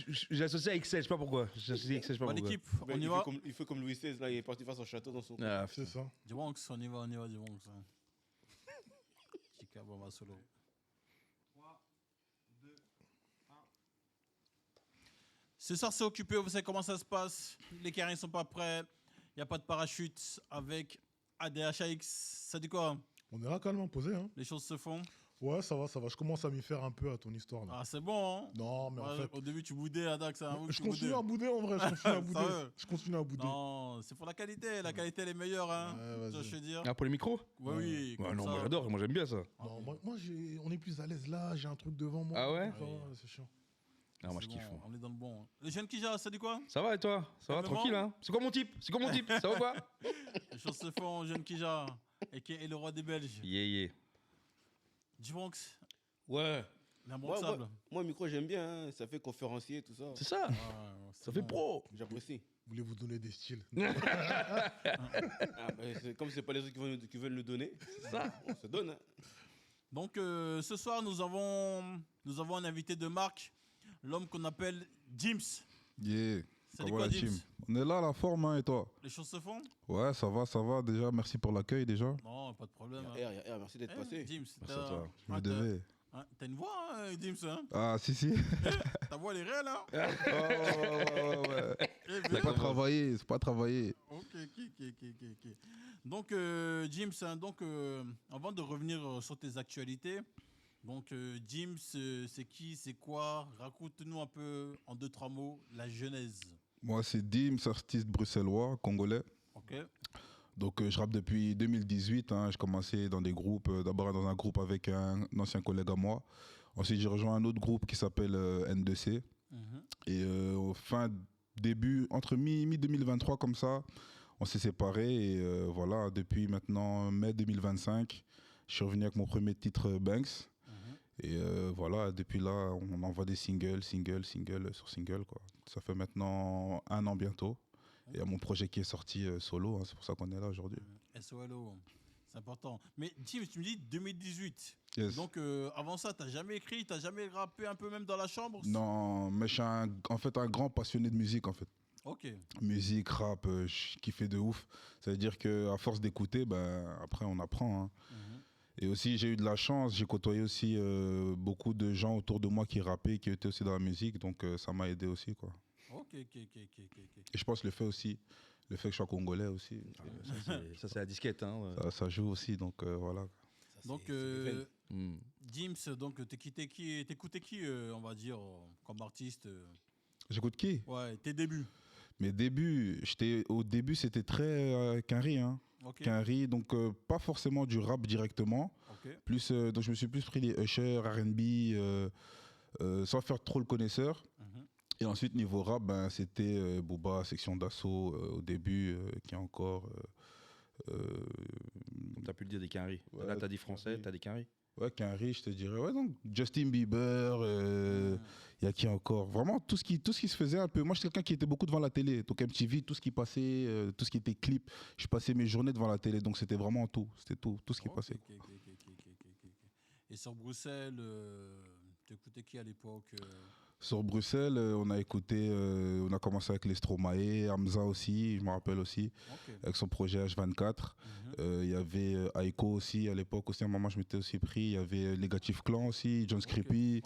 j'ai associé à XL, je sais pas pourquoi. J'ai associé à XL, je sais pas Bonne pourquoi. équipe, on y va. Il fait comme Louis XVI, là, il est parti faire son château dans son. Ah, C'est ça. Dimonks, on y va, Dimonks. Chica Bomba Solo. 3, 2, 1. Ce soir, c'est occupé, vous savez comment ça se passe. Les carrés ne sont pas prêts. Il n'y a pas de parachute avec ADHX. Ça dit quoi? On est là calmement posé. Hein. Les choses se font. Ouais, ça va, ça va. Je commence à m'y faire un peu à ton histoire. Là. Ah, c'est bon, hein? Non, mais en Ouais, fait. au début, tu boudais, Adax. Je continue à bouder en vrai. Je continue à bouder. Je continue à bouder. Non, c'est pour la qualité. La qualité, elle est meilleure. Hein. Ouais, Ça, je veux dire. Ah, pour les micros? Oui. Ouais, comme non, ça. moi j'adore, moi j'aime bien ça. Non, moi on est plus à l'aise là. J'ai un truc devant moi. Ah ouais? Ça va, c'est chiant. Ah, moi je C'est kiffe. bon, on est dans le bon. Hein. Les jeunes Kija, ça dit quoi? Ça va et toi? Ça va Calmement. tranquille hein? C'est quoi mon type? Ça va quoi? Les choses se font, jeune Kija. Et le roi des Belges. Yeah. Dimonks, Ouais. l'amour de sable. Moi, le micro, j'aime bien. Hein. Ça fait conférencier, tout ça. C'est ça? Ouais, Ça fait pro. J'apprécie. Voulez-vous donner des styles? Ah, comme c'est pas les autres qui veulent nous donner, Ça. on se donne. Hein. Donc, ce soir, nous avons un invité de marque, l'homme qu'on appelle Jims. Yeah. Ça dit Comment quoi, la team? Jims? On est là, la forme, hein, et toi? Les choses se font? Ouais, ça va. Déjà, merci pour l'accueil, déjà. Non, pas de problème. Hein. Merci d'être passé. Jims, Merci à toi. Je me devais. T'as une voix, hein, Jims. Hein. Ah, si. Ta voix, elle est réelle. Hein. Ouais. Eh C'est bien. pas travaillé. Ok. Donc, Jims, hein, avant de revenir sur tes actualités, donc, Jims, c'est qui, c'est quoi? Raconte-nous un peu, en 2-3 mots, la genèse. Moi, c'est Dim, artiste bruxellois, congolais. Ok. Donc, je rappe depuis 2018. Hein. J'ai commencé dans des groupes, d'abord dans un groupe avec un ancien collègue à moi. Ensuite, j'ai rejoint un autre groupe qui s'appelle N2C. Et au début, entre mi-2023 comme ça, on s'est séparés. Et voilà, depuis maintenant mai 2025, je suis revenu avec mon premier titre Banks. Et voilà, depuis là, on envoie des singles sur single, quoi. Ça fait maintenant 1 an bientôt. Et il y a mon projet qui est sorti solo, hein, c'est pour ça qu'on est là aujourd'hui. SOLO, c'est important. Mais Jim, tu me dis 2018. Yes. Donc avant ça, t'as jamais écrit, t'as jamais rappé un peu même dans la chambre? Non, mais je suis en fait un grand passionné de musique, en fait. Ok. Musique, rap, je kiffais de ouf. Ça veut dire qu'à force d'écouter, ben, après on apprend. Hein. Et aussi, j'ai eu de la chance, j'ai côtoyé aussi beaucoup de gens autour de moi qui rappaient, qui étaient aussi dans la musique, donc ça m'a aidé aussi, quoi. Ok. Et je pense le fait que je sois congolais aussi, Ça c'est la disquette hein. ça joue aussi, donc voilà. Donc, Jims, donc t'écoutais qui, on va dire, comme artiste J'écoute qui? Ouais, tes débuts. Mes débuts, au début c'était très Quinry, hein. Ok. Quinry, donc pas forcément du rap directement, Ok. plus, donc je me suis plus pris les Usher, R&B, sans faire trop le connaisseur. Et ensuite niveau rap, ben, c'était Booba, Section d'Assaut au début, qui est encore... T'as pu le dire des quinries. Ouais, Là t'as dit français, t'as des quinries. Ouais, Quinry, je te dirais. Ouais, donc Justin Bieber, y a qui encore? Vraiment, tout ce qui se faisait un peu. Moi, j'étais quelqu'un qui était beaucoup devant la télé. Donc MTV, tout ce qui passait, tout ce qui était clip, je passais mes journées devant la télé. Donc c'était vraiment tout. C'était tout ce qui passait. Ok. Et sur Bruxelles, t'écoutais qui à l'époque Sur Bruxelles, on a commencé avec les Stromae, Hamza aussi, je me rappelle aussi, avec son projet H24. Il y avait Aiko aussi à l'époque, aussi à un moment je m'étais aussi pris. Il y avait Negative Clan aussi, John Scrippy.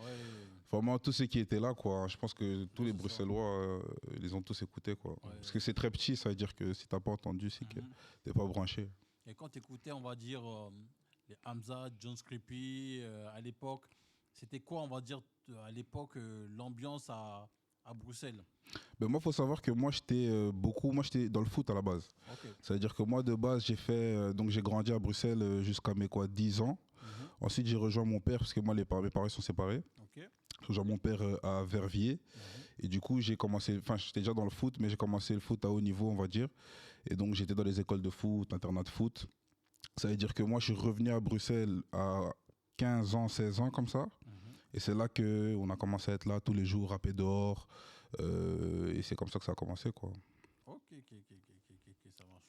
Vraiment tous ceux qui étaient là, quoi. Je pense que tous les Bruxellois, ils les ont tous écoutés, quoi. Parce que c'est très petit, ça veut dire que si t'as pas entendu, c'est que t'es pas branché. Et quand t'écoutais, on va dire, les Hamza, John Scrippy, à l'époque, c'était quoi, on va dire, à l'époque, l'ambiance à Bruxelles? Ben moi, il faut savoir que moi, j'étais dans le foot à la base. Ça veut dire que moi, de base, j'ai grandi à Bruxelles jusqu'à mes 10 ans. Ensuite, j'ai rejoint mon père, parce que moi, mes parents sont séparés. J'ai rejoint mon père à Verviers. Et du coup, j'étais déjà dans le foot, mais j'ai commencé le foot à haut niveau, on va dire. Et donc, j'étais dans les écoles de foot, internat de foot. Ça veut dire que moi, je suis revenu à Bruxelles à 15 ans, 16 ans, comme ça. Et c'est là qu'on a commencé à être là tous les jours, rapper dehors. Et c'est comme ça que ça a commencé, quoi. Ok, ça marche.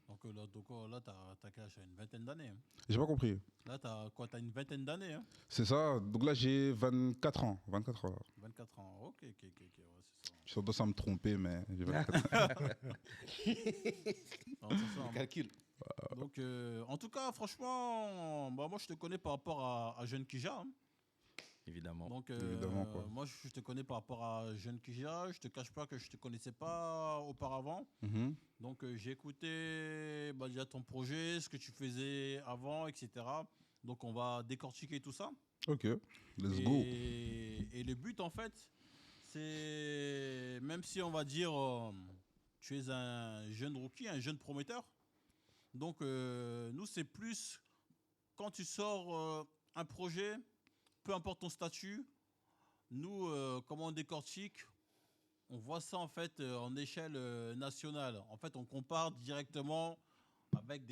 Donc là, t'as quel âge? T'as une vingtaine d'années. Hein. J'ai pas compris. Là, t'as une vingtaine d'années. Hein. C'est ça. Donc là, j'ai 24 ans. 24 ans. 24 ans. Ok, ouais, c'est ça. Je suis ça me tromper, mais j'ai 24 ans. Non, c'est ça, hein. Calcul. Donc, en tout cas, franchement, moi, je te connais par rapport à Jeune Kija. Hein. Évidemment. Donc, Évidemment, quoi. moi, je te connais par rapport à Jeune Kija. Je te cache pas que je te connaissais pas auparavant. Mhm. Donc, j'ai écouté déjà ton projet, ce que tu faisais avant, etc. Donc, on va décortiquer tout ça. Ok, let's go. Et le but, en fait, c'est, même si on va dire, tu es un jeune rookie, un jeune prometteur. Donc, nous, c'est plus quand tu sors un projet, peu importe ton statut, nous, comment on décortique, on voit ça en fait en échelle nationale. En fait, on compare directement avec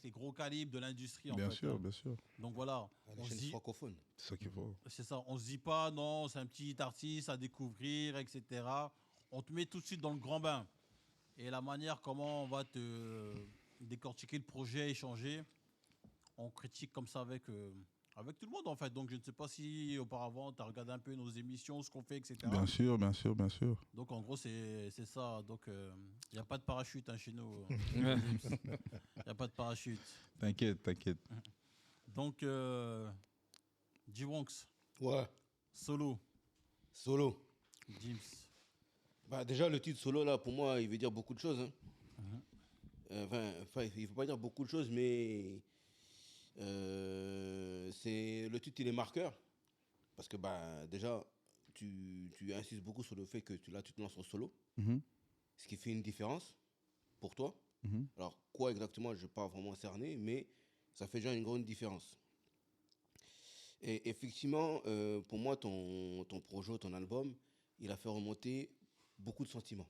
les gros calibres de l'industrie. Bien en fait, sûr, hein. bien sûr. Donc voilà, À on se l'échelle dit, francophone. C'est ça qu'il faut. c'est ça, on se dit pas non, c'est un petit artiste à découvrir, etc. On te met tout de suite dans le grand bain. Et la manière comment on va te décortiquer le projet, échanger, on critique comme ça avec tout le monde en fait. Donc je ne sais pas si auparavant tu as regardé un peu nos émissions, ce qu'on fait, etc. Bien sûr, bien sûr, bien sûr. Donc en gros c'est ça. Donc il n'y a pas de parachute hein, chez nous. Il n'y a pas de parachute. T'inquiète, t'inquiète. Donc G-Wonks, Ouais. solo, Solo. James. Bah, déjà, le titre solo, là, pour moi, il veut dire beaucoup de choses. Hein. Enfin, il ne faut pas dire beaucoup de choses, mais le titre, il est marqueur. Parce que, bah, déjà, tu insistes beaucoup sur le fait que tu te lances en solo. Mhm, Ce qui fait une différence pour toi. mhm. Alors, quoi exactement, je n'ai pas vraiment cerné, mais ça fait déjà une grande différence. Et effectivement, pour moi, ton projet, ton album, il a fait remonter beaucoup de sentiments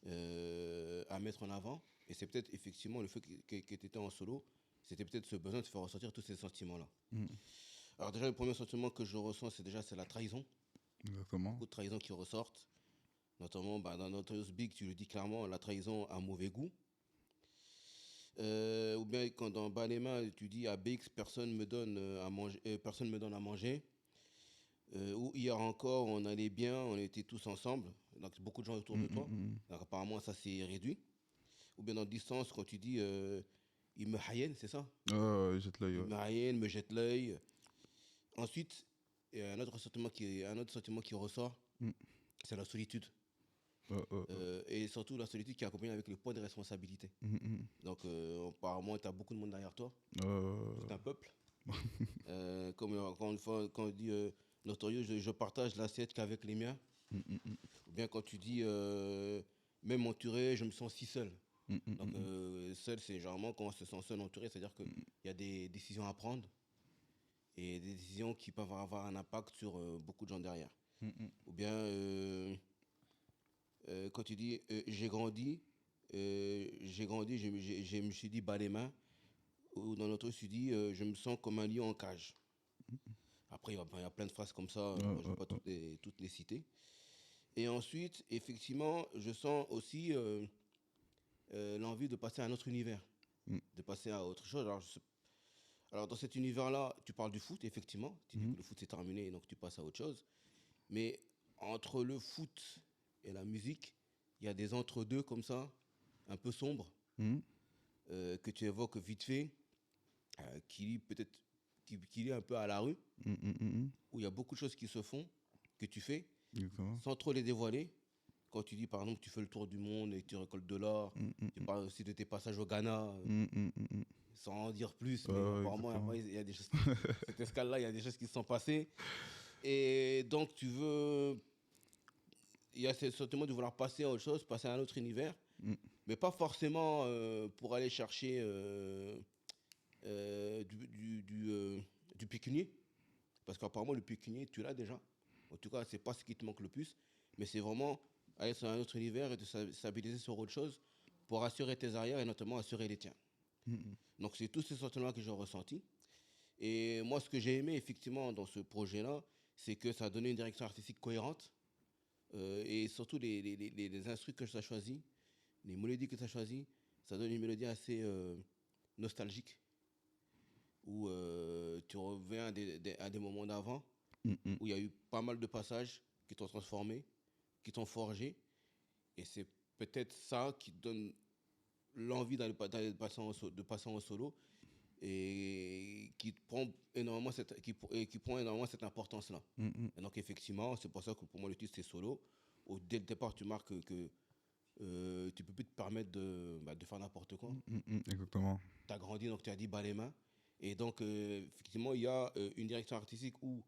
à mettre en avant. Et c'est peut-être effectivement le fait que tu étais en solo, c'était peut-être ce besoin de faire ressortir tous ces sentiments-là. Mhm. Alors déjà, le premier sentiment que je ressens, c'est la trahison. Exactement. Beaucoup de trahisons qui ressortent. Notamment, dans Notorious Big, tu le dis clairement, la trahison a mauvais goût. Ou bien quand dans Bas les mains, tu dis à BX, personne me donne à manger. Ou hier encore, on allait bien, on était tous ensemble, donc beaucoup de gens autour de toi. Donc apparemment, ça s'est réduit. Ou bien dans Distance, quand tu dis il me haïenne, c'est ça? Jette l'œil. Il Ouais. me haïenne, me jette l'œil. Ensuite, il y a un autre sentiment qui ressort, c'est la solitude. Et surtout la solitude qui est accompagnée avec le poids de responsabilité. Donc apparemment, tu as beaucoup de monde derrière toi, tout un peuple. Comme encore une fois, quand on dit Notorious, je partage l'assiette qu'avec les miens. Ou bien quand tu dis même entouré, je me sens si seul. Donc seul, c'est généralement quand on se sent seul entouré, c'est-à-dire qu'il y a des décisions à prendre et des décisions qui peuvent avoir un impact sur beaucoup de gens derrière. Ou bien quand tu dis j'ai grandi, je me suis dit bas les mains. Ou dans l'autre, tu dis je me sens comme un lion en cage. Après, il y a plein de phrases comme ça, je ne vais pas toutes les citer. Et ensuite, effectivement, je sens aussi l'envie de passer à un autre univers, de passer à autre chose. Alors, dans cet univers-là, tu parles du foot, effectivement. Tu dis que le foot c'est terminé, donc tu passes à autre chose. Mais entre le foot et la musique, il y a des entre-deux comme ça, un peu sombres, que tu évoques vite fait, qui est un peu à la rue, où il y a beaucoup de choses qui se font, que tu fais, sans trop les dévoiler. Quand tu dis, par exemple, tu fais le tour du monde et tu récoltes de l'or, tu parles aussi de tes passages au Ghana, sans en dire plus, mais apparemment, après, il y a des choses cette escale-là, il y a des choses qui se sont passées. Et donc, il y a ce sentiment de vouloir passer à autre chose, passer à un autre univers, mais pas forcément pour aller chercher du pécunier, parce qu'apparemment le pécunier tu l'as déjà. En tout cas, c'est pas ce qui te manque le plus, mais c'est vraiment aller sur un autre univers et de stabiliser sur autre chose pour assurer tes arrières et notamment assurer les tiens. Donc c'est tous ces sentiments que j'ai ressentis. Et moi, ce que j'ai aimé effectivement dans ce projet-là, c'est que ça a donné une direction artistique cohérente et surtout les instruments que tu as choisis, les mélodies que tu as choisis, ça donne une mélodie assez nostalgique, où tu reviens à des moments d'avant, où il y a eu pas mal de passages qui t'ont transformé, qui t'ont forgé, et c'est peut-être ça qui donne l'envie de passer en solo, et qui prend énormément cette importance-là. Et donc effectivement, c'est pour ça que pour moi le titre c'est Solo. Dès le départ, tu marques que tu peux plus te permettre de faire n'importe quoi. Exactement. Tu as grandi, donc tu as dit bas les mains. Et donc effectivement, il y a une direction artistique où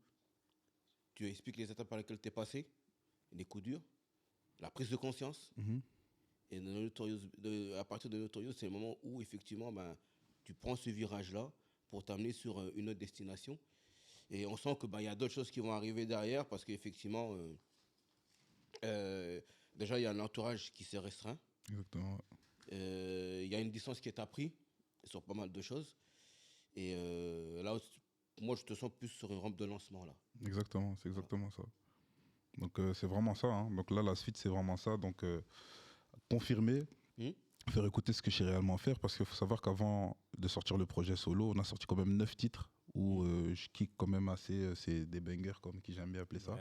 tu expliques les étapes par lesquelles tu es passé, les coups durs, la prise de conscience. Et à partir de Notorious, c'est le moment où effectivement tu prends ce virage-là pour t'amener sur une autre destination. Et on sent qu'il y a d'autres choses qui vont arriver derrière parce qu'effectivement, déjà, il y a un entourage qui s'est restreint. Exactement. Il y a une distance qui est apprise sur pas mal de choses. Et là, moi, je te sens plus sur une rampe de lancement. Là. Exactement, c'est exactement ça. Donc, c'est vraiment ça. Hein. Donc là, la suite, c'est vraiment ça. Donc, confirmer. Faire écouter ce que je sais réellement faire, parce qu'il faut savoir qu'avant de sortir le projet solo, on a sorti quand même 9 titres où je kick quand même assez, c'est des bangers comme qui j'aime bien appeler ça.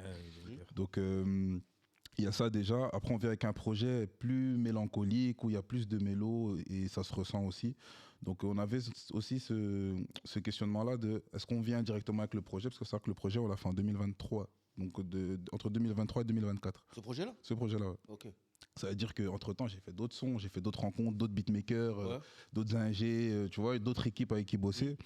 Donc il y a ça déjà. Après on vient avec un projet plus mélancolique où il y a plus de mélos et ça se ressent aussi. Donc on avait aussi ce questionnement-là de est-ce qu'on vient directement avec le projet, parce que c'est vrai que le projet on l'a fait en 2023, donc entre 2023 et 2024. Ce projet-là ? Ce projet-là, ouais. Ok. Ça veut dire qu'entre-temps, j'ai fait d'autres sons, j'ai fait d'autres rencontres, d'autres beatmakers, d'autres ingés, tu vois, d'autres équipes avec qui bosser.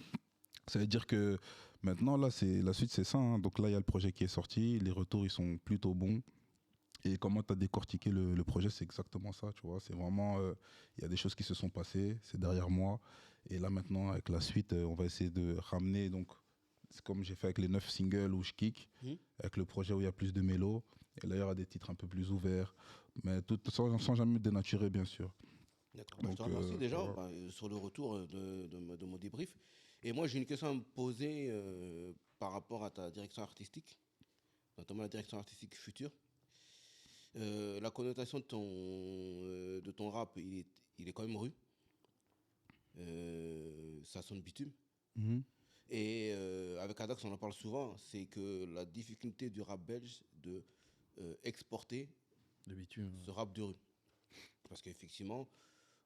Ça veut dire que maintenant, là, la suite, c'est ça. Hein. Donc là, il y a le projet qui est sorti, les retours, ils sont plutôt bons. Et comment tu as décortiqué le projet, c'est exactement ça, tu vois. C'est vraiment, il y a des choses qui se sont passées, c'est derrière moi. Et là, maintenant, avec la suite, on va essayer de ramener, donc, c'est comme j'ai fait avec les 9 singles où je kick, avec le projet où il y a plus de mélos. Et là, il y aura des titres un peu plus ouverts, mais tout sans jamais dénaturer, bien sûr. D'accord. Je te remercie déjà sur le retour de mon débrief. Et moi, j'ai une question à me poser par rapport à ta direction artistique, notamment la direction artistique future. La connotation de ton rap, il est quand même rue. Ça sonne bitume. Et avec Adax, on en parle souvent, c'est que la difficulté du rap belge de exporter ce rap de rue. Parce qu'effectivement,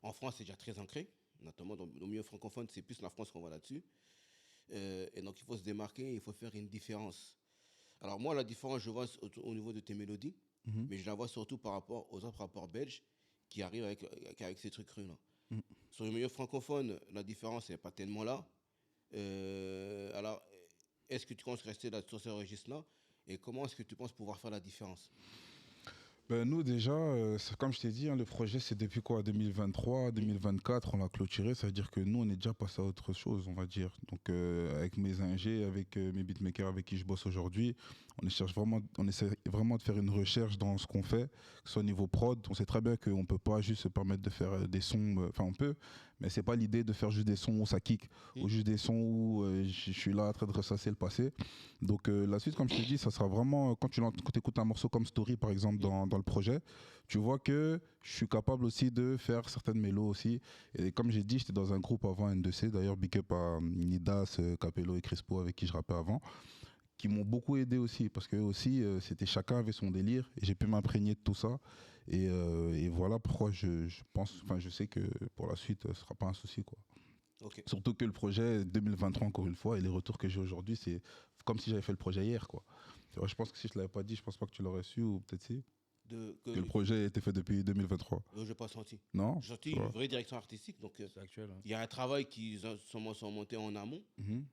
en France, c'est déjà très ancré, notamment dans le milieu francophone, c'est plus la France qu'on va là-dessus. Et donc, il faut se démarquer, il faut faire une différence. Alors moi, la différence, je vois au niveau de tes mélodies, mais je la vois surtout par rapport aux autres rappeurs belges qui arrivent avec ces trucs crus-là. Sur le milieu francophone, la différence n'est pas tellement là. Alors, est-ce que tu penses rester là, sur ce registre-là? Et comment est-ce que tu penses pouvoir faire la différence? Nous déjà, comme je t'ai dit, hein, le projet c'est depuis quoi, 2023, 2024, on l'a clôturé, ça veut dire que nous on est déjà passé à autre chose, on va dire. Donc avec mes ingés, avec mes beatmakers avec qui je bosse aujourd'hui, on essaie vraiment de faire une recherche dans ce qu'on fait, que ce soit au niveau prod. On sait très bien qu'on ne peut pas juste se permettre de faire des sons, enfin on peut, mais c'est pas l'idée de faire juste des sons où ça kick, ou juste des sons où je suis là en train de ressasser le passé. Donc la suite, comme je te dis, ça sera vraiment, quand tu écoutes un morceau comme Story par exemple dans le projet, tu vois que je suis capable aussi de faire certaines mélos aussi. Et comme j'ai dit, j'étais dans un groupe avant N2C, d'ailleurs big up à Nidas, Capello et Crespo avec qui je rappais avant, qui m'ont beaucoup aidé aussi, parce qu'eux aussi, chacun avait son délire, et j'ai pu m'imprégner de tout ça. Et voilà pourquoi je sais que pour la suite, ce ne sera pas un souci, quoi. Okay. Surtout que le projet 2023, encore une fois, et les retours que j'ai aujourd'hui, c'est comme si j'avais fait le projet hier, quoi. Je pense que si je ne l'avais pas dit, je ne pense pas que tu l'aurais su, ou peut-être si. Que le projet a été fait depuis 2023. Je n'ai pas senti. Non. J'ai senti une vraie direction artistique. Donc, c'est actuel. Il y a un travail qui sont montés en amont.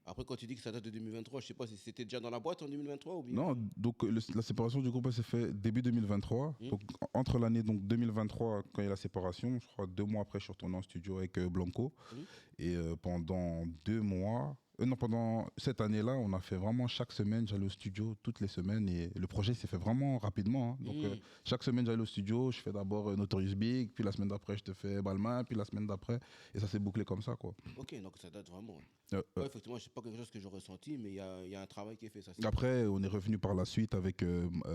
Après, quand tu dis que ça date de 2023, je ne sais pas si c'était déjà dans la boîte en 2023 ou bien. Non, donc la séparation du groupe s'est fait début 2023. Donc entre l'année 2023, quand il y a la séparation, je crois 2 mois après, je suis retourné en studio avec Blanco. Et pendant 2 mois, Non, pendant cette année-là, on a fait vraiment chaque semaine, j'allais au studio toutes les semaines et le projet s'est fait vraiment rapidement. Hein. Donc, chaque semaine, j'allais au studio, je fais d'abord Notorious Big, puis la semaine d'après, je te fais Balmain, puis la semaine d'après, et ça s'est bouclé comme ça, quoi. Ok, donc ça date vraiment. Ouais, effectivement, c'est pas quelque chose que j'ai ressenti, mais il y a un travail qui est fait. Ça, Après, on est revenu par la suite avec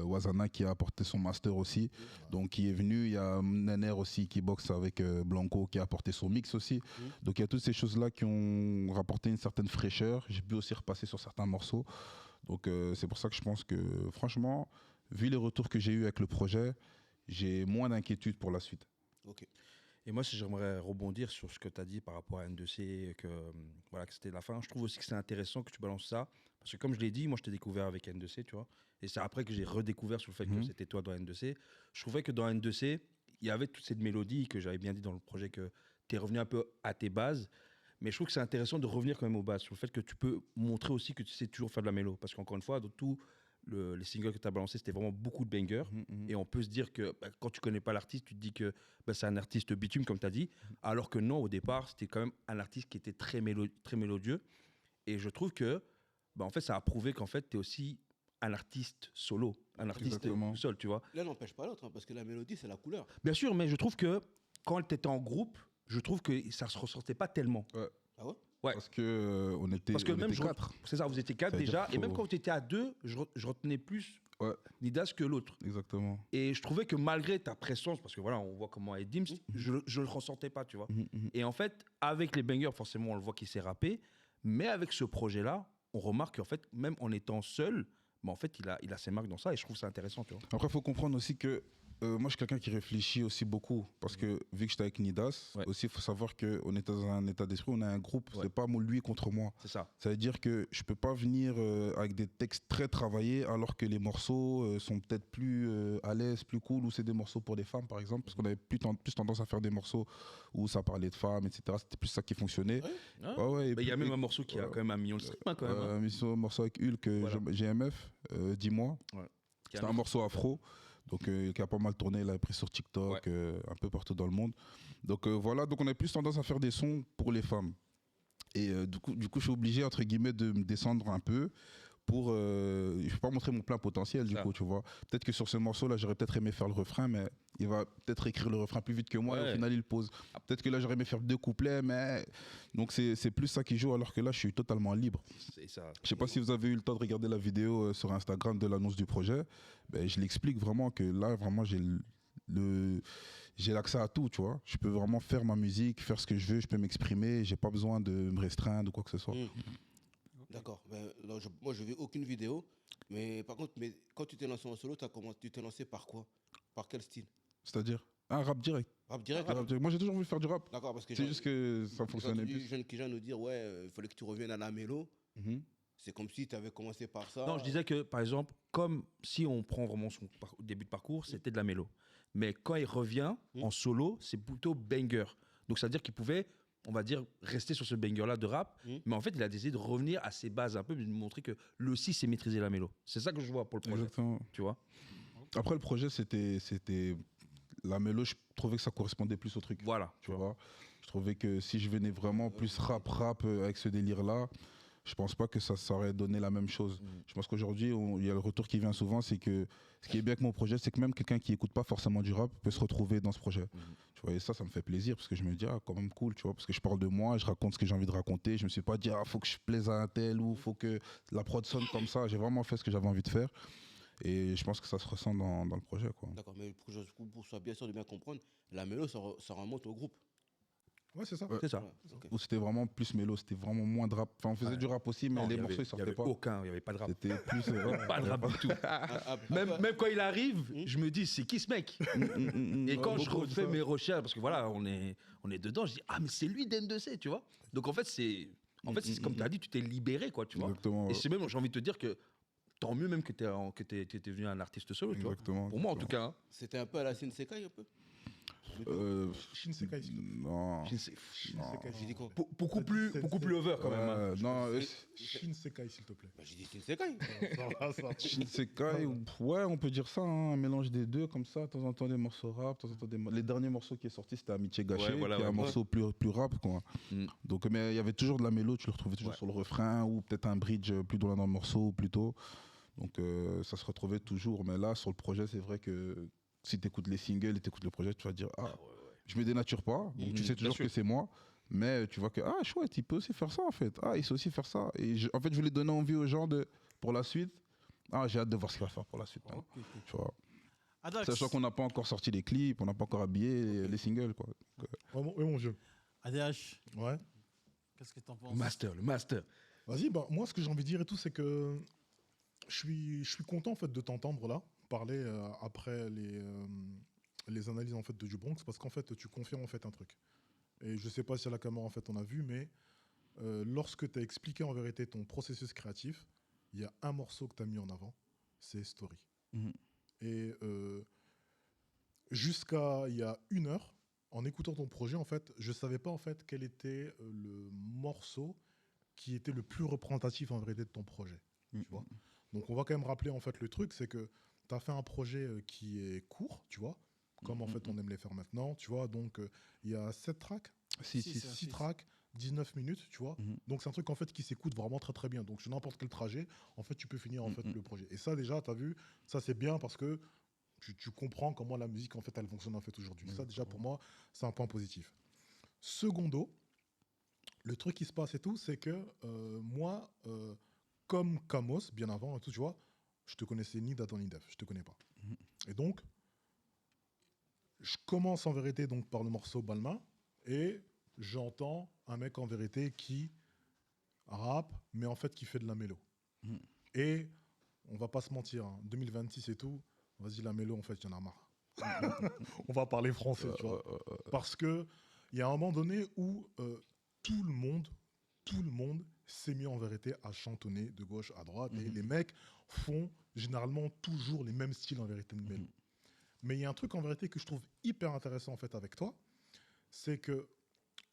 Wazana qui a apporté son master aussi. Donc, qui est venu. Il y a Nener aussi qui boxe avec Blanco qui a apporté son mix aussi. Donc, il y a toutes ces choses-là qui ont rapporté une certaine fraîcheur. J'ai pu aussi repasser sur certains morceaux. Donc, c'est pour ça que je pense que, franchement, vu les retours que j'ai eus avec le projet, j'ai moins d'inquiétude pour la suite. Ok. Et moi, si j'aimerais rebondir sur ce que tu as dit par rapport à N2C, voilà, que c'était la fin, je trouve aussi que c'est intéressant que tu balances ça. Parce que comme je l'ai dit, moi, je t'ai découvert avec N2C, tu vois. Et c'est après que j'ai redécouvert sur le fait que c'était toi dans N2C. Je trouvais que dans N2C, il y avait toute cette mélodie que j'avais bien dit dans le projet, que tu es revenu un peu à tes bases. Mais je trouve que c'est intéressant de revenir quand même aux bases, sur le fait que tu peux montrer aussi que tu sais toujours faire de la mélo. Parce qu'encore une fois, dans tous les singles que tu as balancés, c'était vraiment beaucoup de bangers. Et on peut se dire que quand tu connais pas l'artiste, tu te dis que c'est un artiste bitume, comme tu as dit. Alors que non, au départ, c'était quand même un artiste qui était très mélodieux. Et je trouve que en fait, ça a prouvé qu'en fait, tu es aussi un artiste solo, un artiste seul, tu vois. L'un n'empêche pas l'autre, hein, parce que la mélodie, c'est la couleur. Bien sûr, mais je trouve que quand tu étais en groupe, je trouve que ça ne se ressortait pas tellement. Ah ouais? Ouais. Parce que on était même 4. C'est ça, vous étiez 4 déjà. Et même quand tu étais à 2, je retenais plus Nidas que l'autre. Exactement. Et je trouvais que malgré ta présence, parce que voilà, on voit comment est Dims, je le ressentais pas, tu vois. Et en fait, avec les bangers, forcément, on le voit qu'il s'est rappé. Mais avec ce projet-là, on remarque qu'en fait, même en étant seul, en fait, il a ses marques dans ça. Et je trouve ça intéressant, tu vois. Après, il faut comprendre aussi que moi, je suis quelqu'un qui réfléchit aussi beaucoup. Parce que vu que j'étais avec Nidas, aussi, il faut savoir qu'on est dans un état d'esprit, on a un groupe. C'est pas lui contre moi. C'est ça. Ça veut dire que je peux pas venir avec des textes très travaillés alors que les morceaux sont peut-être plus à l'aise, plus cool, ou c'est des morceaux pour des femmes, par exemple. Parce qu'on avait plus tendance à faire des morceaux où ça parlait de femmes, etc. C'était plus ça qui fonctionnait. Il y a même un morceau qui a quand même 1 million de streams, quand même. Un morceau avec Hulk, GMF, Dis-moi. C'était un morceau afro. Donc, qui a pas mal tourné, il a pris sur TikTok, un peu partout dans le monde. Donc voilà, donc on a plus tendance à faire des sons pour les femmes. Et du coup, je suis obligé, entre guillemets, de me descendre un peu pour... je ne peux pas montrer mon plein potentiel, du coup, tu vois. Peut-être que sur ce morceau-là, j'aurais peut-être aimé faire le refrain, mais il va peut-être écrire le refrain plus vite que moi, et au final, il le pose. Peut-être que là, j'aurais aimé faire 2 couplets, mais... Donc, c'est plus ça qui joue, alors que là, je suis totalement libre. Je ne sais pas si vous avez eu le temps de regarder la vidéo sur Instagram de l'annonce du projet. Ben, je l'explique vraiment que là, vraiment, j'ai l'accès à tout, tu vois. Je peux vraiment faire ma musique, faire ce que je veux, je peux m'exprimer, j'ai pas besoin de me restreindre ou quoi que ce soit. D'accord. Ben, moi, je n'ai vu aucune vidéo. Mais par contre, quand tu t'es lancé en solo, tu t'es lancé par quoi? Par quel style? C'est-à-dire un rap direct. Rap direct. Moi, j'ai toujours voulu faire du rap. D'accord, parce que c'est juste que ça fonctionnait plus. Jeune qui vient nous dire, il fallait que tu reviennes à la mélo. C'est comme si tu avais commencé par ça. Non, je disais que, par exemple, comme si on prend vraiment son début de parcours, c'était de la mélo. Mais quand il revient en solo, c'est plutôt banger. Donc, ça veut dire qu'il pouvait, on va dire, rester sur ce banger-là de rap. Mais en fait, il a décidé de revenir à ses bases un peu, de montrer que lui aussi sait maîtriser la mélo. C'est ça que je vois pour le projet. Exactement. Tu vois. Après, le projet, c'était la mélo, je trouvais que ça correspondait plus au truc. Voilà. Tu vois. Je trouvais que si je venais vraiment plus rap avec ce délire-là, je pense pas que ça aurait donné la même chose. Je pense qu'aujourd'hui, il y a le retour qui vient souvent, c'est que ce qui est bien avec mon projet, c'est que même quelqu'un qui écoute pas forcément du rap peut se retrouver dans ce projet. Tu vois, et ça me fait plaisir parce que je me dis, quand même cool, tu vois, parce que je parle de moi, je raconte ce que j'ai envie de raconter. Je me suis pas dit, faut que je plaise à un tel ou faut que la prod sonne comme ça. J'ai vraiment fait ce que j'avais envie de faire. Et je pense que ça se ressent dans le projet, quoi. D'accord, mais pour ça, bien sûr de bien comprendre, la mélo, ça remonte au groupe. Ouais, c'est ça. C'est ça. Où c'était vraiment plus mélo, c'était vraiment moins de rap. Enfin, on faisait du rap aussi, mais les morceaux, ils sortaient pas. Il n'y avait pas de rap. C'était plus... pas de rap du tout. Même quand il arrive, je me dis, c'est qui ce mec? Et quand je refais mes recherches, parce que voilà, on est dedans, je dis, mais c'est lui d'N2C, tu vois. Donc en fait, c'est comme tu as dit, tu t'es libéré, quoi, tu vois. Exactement. Et c'est même, j'ai envie de te dire que tant mieux même que tu étais devenu un artiste solo, tu vois. Pour moi, en tout cas. C'était un peu à la Shinsekai, un peu. Shinsekai, s'il te plaît. Non. Shinsekai. J'ai dit quoi? Beaucoup plus over quand même. hein. Non, Shinsekai, s'il te plaît. Bah, j'ai dit Shinsekai. Shinsekai, ouais, on peut dire ça, hein, un mélange des deux, comme ça, de temps en temps des morceaux rap, de temps en temps les derniers morceaux qui est sorti, c'était Amitié Gâchée, Ouais, voilà, qui est un ouais. morceau plus rap, quoi. Donc, mais il y avait toujours de la mélo, tu le retrouvais toujours sur le refrain, ou peut-être un bridge plus loin dans le morceau, ou plus tôt. Donc, ça se retrouvait toujours. Mais là, sur le projet, c'est vrai que si tu écoutes les singles et tu écoutes le projet, tu vas dire, je me dénature pas, donc tu sais toujours que c'est moi. Mais tu vois que, chouette, il peut aussi faire ça en fait. Il sait aussi faire ça. Et en fait, je voulais donner envie aux gens pour la suite. J'ai hâte de voir ce qu'il va faire pour la suite. Hein. Tu vois. Sachant qu'on n'a pas encore sorti les clips, on n'a pas encore habillé les singles. Quoi. Oui, mon vieux. ADH, Ouais. qu'est-ce que t'en penses? Le master. Vas-y, moi, ce que j'ai envie de dire et tout, c'est que je suis content en fait de t'entendre là parler après les analyses en fait de Dubronx, parce qu'en fait, tu confirmes en fait un truc. Et je sais pas si à la caméra en fait on a vu, mais lorsque tu as expliqué en vérité ton processus créatif, il y a un morceau que tu as mis en avant, c'est Story. Et jusqu'à il y a 1 heure, en écoutant ton projet, en fait, je savais pas en fait quel était le morceau qui était le plus représentatif en vérité de ton projet. Tu vois. Donc on va quand même rappeler en fait le truc, c'est que tu as fait un projet qui est court, tu vois, comme en fait on aime les faire maintenant, tu vois. Donc il y a 7 tracks, 6 tracks, 19 minutes, tu vois. Donc c'est un truc en fait qui s'écoute vraiment très très bien. Donc sur n'importe quel trajet, en fait tu peux finir en fait le projet. Et ça déjà, tu as vu, ça c'est bien parce que tu comprends comment la musique en fait elle fonctionne en fait aujourd'hui. Ça déjà pour moi, c'est un point positif. Secondo, le truc qui se passe et tout, c'est que moi, comme Kamos, bien avant et tout, tu vois, je te connaissais ni d'Adam ni d'Ef, je te connais pas. Et donc, je commence en vérité donc par le morceau Balmain et j'entends un mec en vérité qui rappe, mais en fait qui fait de la mélo. Et on va pas se mentir, 2026 et tout, vas-y la mélo en fait, il y en a marre. On va parler français, tu vois. Parce que il y a un moment donné où tout le monde s'est mis en vérité à chantonner de gauche à droite et les mecs font généralement toujours les mêmes styles en vérité de mélo. Mais il y a un truc en vérité que je trouve hyper intéressant en fait avec toi, c'est que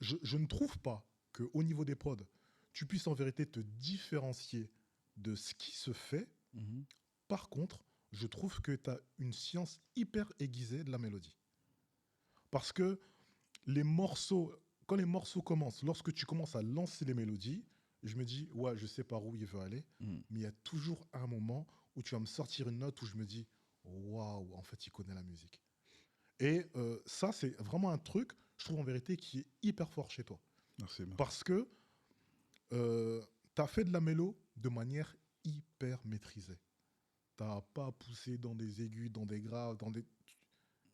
je ne trouve pas qu'au niveau des prods, tu puisses en vérité te différencier de ce qui se fait. Par contre, je trouve que tu as une science hyper aiguisée de la mélodie. Parce que les morceaux, quand les morceaux commencent, lorsque tu commences à lancer les mélodies, je me dis, ouais, je sais par où il veut aller, mais il y a toujours un moment où tu vas me sortir une note où je me dis, waouh, en fait, il connaît la musique. Et ça, c'est vraiment un truc, je trouve en vérité, qui est hyper fort chez toi. Merci. Parce que tu as fait de la mélo de manière hyper maîtrisée. Tu n'as pas poussé dans des aigus, dans des graves,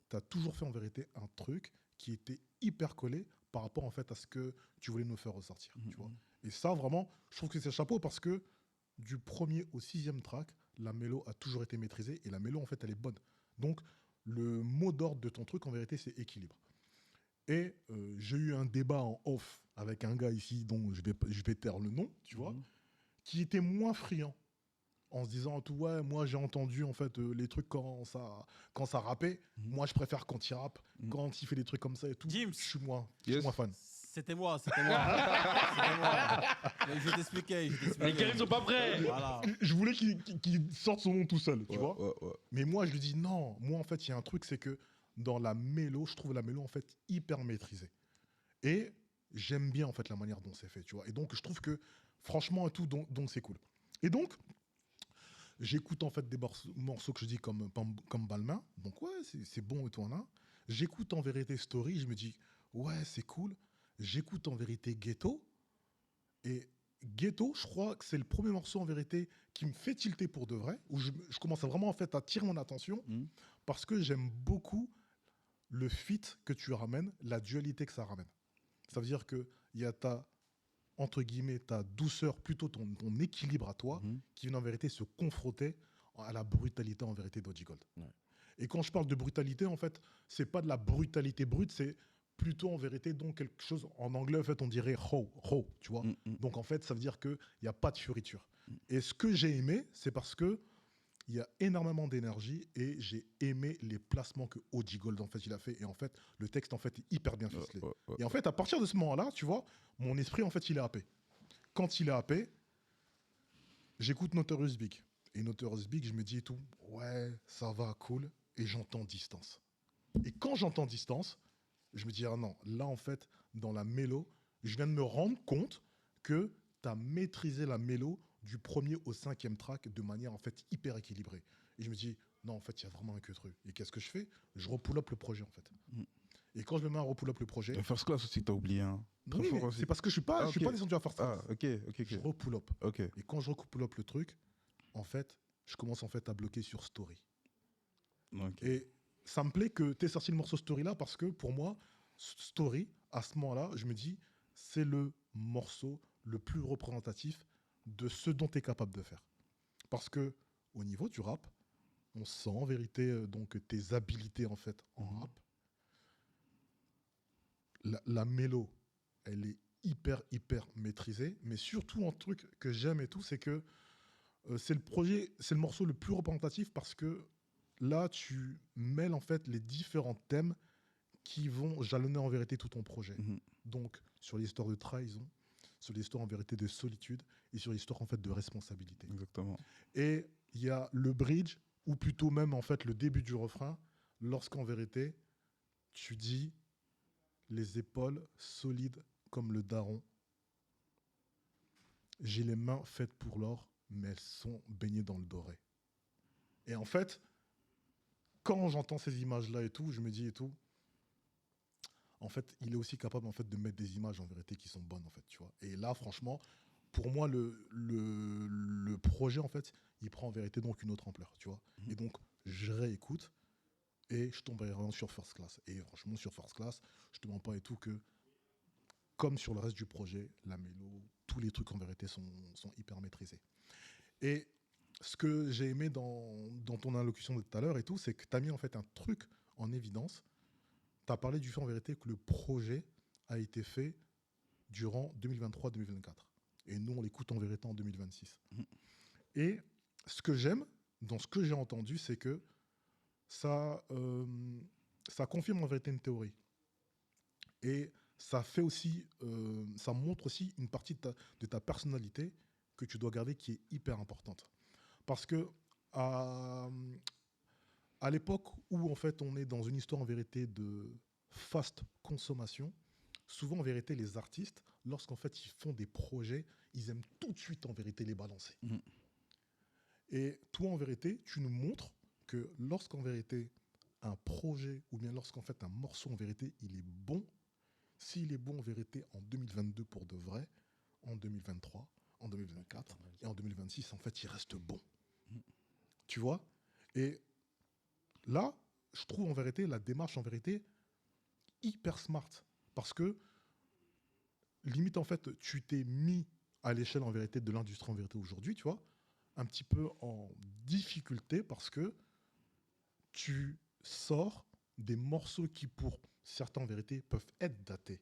tu as toujours fait en vérité un truc qui était hyper collé par rapport en fait à ce que tu voulais nous faire ressortir. Tu vois. Et ça, vraiment, je trouve que c'est chapeau parce que du 1er au 6e track, la mélo a toujours été maîtrisée et la mélo, en fait, elle est bonne. Donc, le mot d'ordre de ton truc, en vérité, c'est équilibre. Et j'ai eu un débat en off avec un gars ici dont je vais taire le nom, tu vois, qui était moins friand en se disant tout, ouais, moi j'ai entendu en fait les trucs quand ça rappait, moi je préfère quand il rappe, quand il fait des trucs comme ça et tout, James. je suis moins fan. C'était moi. C'était moi. Mais je vais t'expliquer. Les Karim sont pas prêts. Voilà. Je voulais qu'il sorte son nom tout seul, tu vois. Ouais. Mais moi, je lui dis non. Moi, en fait, il y a un truc, c'est que dans la mélo, je trouve la mélo, en fait, hyper maîtrisée. Et j'aime bien, en fait, la manière dont c'est fait, tu vois. Et donc, je trouve que, franchement, et tout, donc c'est cool. Et donc, j'écoute, en fait, des morceaux que je dis comme Balmain. Donc, ouais, c'est bon et tout, hein. J'écoute, en vérité, Story. Je me dis, ouais, c'est cool. J'écoute, en vérité, Ghetto. Et Ghetto, je crois que c'est le premier morceau en vérité qui me fait tilter pour de vrai, où je commence à vraiment en fait à tirer mon attention parce que j'aime beaucoup le feat que tu ramènes, la dualité que ça ramène. Ça veut dire qu'il y a entre guillemets, ta douceur, plutôt ton équilibre à toi, qui vient en vérité se confronter à la brutalité en vérité d'O.G. Gold. Ouais. Et quand je parle de brutalité, en fait, c'est pas de la brutalité brute, c'est plutôt en vérité donc quelque chose, en anglais en fait on dirait raw, tu vois. Donc en fait ça veut dire qu'il n'y a pas de fioriture. Et ce que j'ai aimé, c'est parce que il y a énormément d'énergie et j'ai aimé les placements que OG Gold en fait il a fait et en fait le texte en fait est hyper bien ficelé. Et en fait à partir de ce moment-là, tu vois, mon esprit en fait il est happé. Quand il est happé, j'écoute Notorious Big et Notorious Big, je me dis et tout, ouais, ça va cool et j'entends Distance. Et quand j'entends Distance, je me dis ah non, là en fait dans la mélo, je viens de me rendre compte que tu as maîtrisé la mélo du premier au 5e track de manière en fait hyper équilibrée. Et je me dis, non, en fait, il y a vraiment un que truc. Et qu'est-ce que je fais? Je repull-up le projet, en fait. Et quand je me mets à repull-up le projet... Le First Class aussi, t'as oublié. Hein. Oui, mais c'est parce que je ne suis pas descendu à First Class. Ah, ok. Je repull-up. Okay. Et quand je repull-up le truc, en fait, je commence en fait à bloquer sur Story. Okay. Et ça me plaît que tu aies sorti le morceau Story là, parce que pour moi, Story, à ce moment-là, je me dis, c'est le morceau le plus représentatif de ce dont tu es capable de faire. Parce que au niveau du rap, on sent en vérité donc tes habilités en fait en rap. La mélo, elle est hyper maîtrisée, mais surtout un truc que j'aime et tout, c'est que c'est le morceau le plus représentatif parce que là tu mêles en fait les différents thèmes qui vont jalonner en vérité tout ton projet. Donc sur l'histoire de trahison, sur l'histoire en vérité de solitude et sur l'histoire en fait de responsabilité. Exactement. Et il y a le bridge, ou plutôt même en fait le début du refrain, lorsqu'en vérité tu dis les épaules solides comme le daron. J'ai les mains faites pour l'or, mais elles sont baignées dans le doré. Et en fait, quand j'entends ces images-là et tout, je me dis et tout, en fait, il est aussi capable en fait de mettre des images en vérité qui sont bonnes en fait, tu vois. Et là, franchement, pour moi, le projet en fait, il prend en vérité donc une autre ampleur, tu vois. Et donc, je réécoute et je tomberai vraiment sur First Class. Et franchement, sur First Class, je te mens pas et tout que, comme sur le reste du projet, la mélo, tous les trucs en vérité sont hyper maîtrisés. Et ce que j'ai aimé dans ton allocution de tout à l'heure et tout, c'est que tu as mis en fait un truc en évidence. Tu as parlé du fait en vérité que le projet a été fait durant 2023-2024. Et nous, on l'écoute en vérité en 2026. Et ce que j'aime dans ce que j'ai entendu, c'est que ça confirme en vérité une théorie. Et ça fait aussi, ça montre aussi une partie de ta personnalité que tu dois garder qui est hyper importante. Parce que à l'époque où en fait on est dans une histoire en vérité de fast consommation, souvent en vérité les artistes, lorsqu'en fait ils font des projets, ils aiment tout de suite en vérité les balancer. Et toi en vérité, tu nous montres que lorsqu'en vérité un projet ou bien lorsqu'en fait un morceau en vérité il est bon, s'il est bon en vérité en 2022 pour de vrai, en 2023, en 2024 et en 2026 en fait il reste bon. Tu vois? Et là, je trouve en vérité la démarche en vérité hyper smart. Parce que, limite en fait, tu t'es mis à l'échelle en vérité de l'industrie en vérité aujourd'hui, tu vois, un petit peu en difficulté parce que tu sors des morceaux qui, pour certains en vérité, peuvent être datés.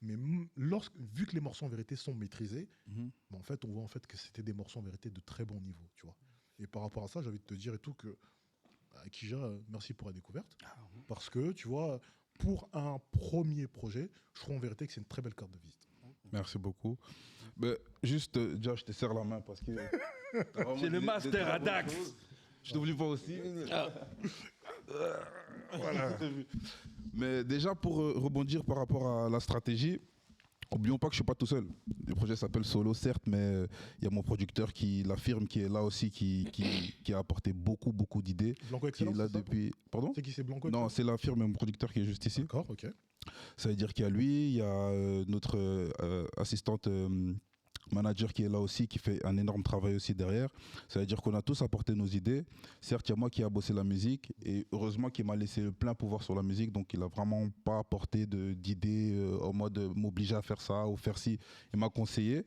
Mais vu que les morceaux en vérité sont maîtrisés, ben en fait, on voit en fait que c'était des morceaux en vérité de très bon niveau, tu vois. Et par rapport à ça, j'ai envie de te dire et tout que Kija, merci pour la découverte. Parce que, tu vois, pour un premier projet, je trouve en vérité que c'est une très belle carte de visite. Merci beaucoup. Mais juste, déjà, je te serre la main parce que... C'est le master à Dax. Je t'oublie pas aussi. Voilà. Mais déjà, pour rebondir par rapport à la stratégie, oublions pas que je suis pas tout seul. Le projet s'appelle Solo, certes, mais il y a mon producteur qui l'affirme, qui est là aussi, qui a apporté beaucoup d'idées. Blanco Excellence, là depuis... Pardon ? C'est qui, c'est Blanco? Non, c'est la firme, mon producteur qui est juste ici. D'accord, ok. Ça veut dire qu'il y a lui, il y a notre assistante manager qui est là aussi, qui fait un énorme travail aussi derrière. Ça veut dire qu'on a tous apporté nos idées. Certes, il y a moi qui a bossé la musique et heureusement qu'il m'a laissé le plein pouvoir sur la musique, donc il n'a vraiment pas apporté d'idées en mode m'obliger à faire ça ou faire ci. Il m'a conseillé,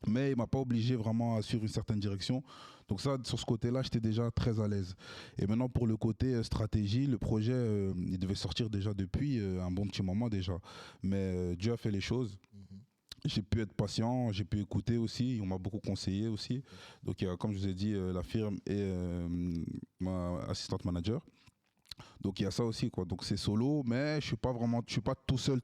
mais il ne m'a pas obligé vraiment à suivre une certaine direction. Donc ça, sur ce côté-là, j'étais déjà très à l'aise. Et maintenant, pour le côté stratégie, le projet, il devait sortir déjà depuis un bon petit moment déjà. Mais Dieu a fait les choses. j'ai pu être patient, j'ai pu écouter aussi, on m'a beaucoup conseillé aussi. Donc, il y a, comme je vous ai dit, la firme et ma assistante manager. Donc il y a ça aussi, quoi. Donc c'est solo, mais je suis pas tout seul.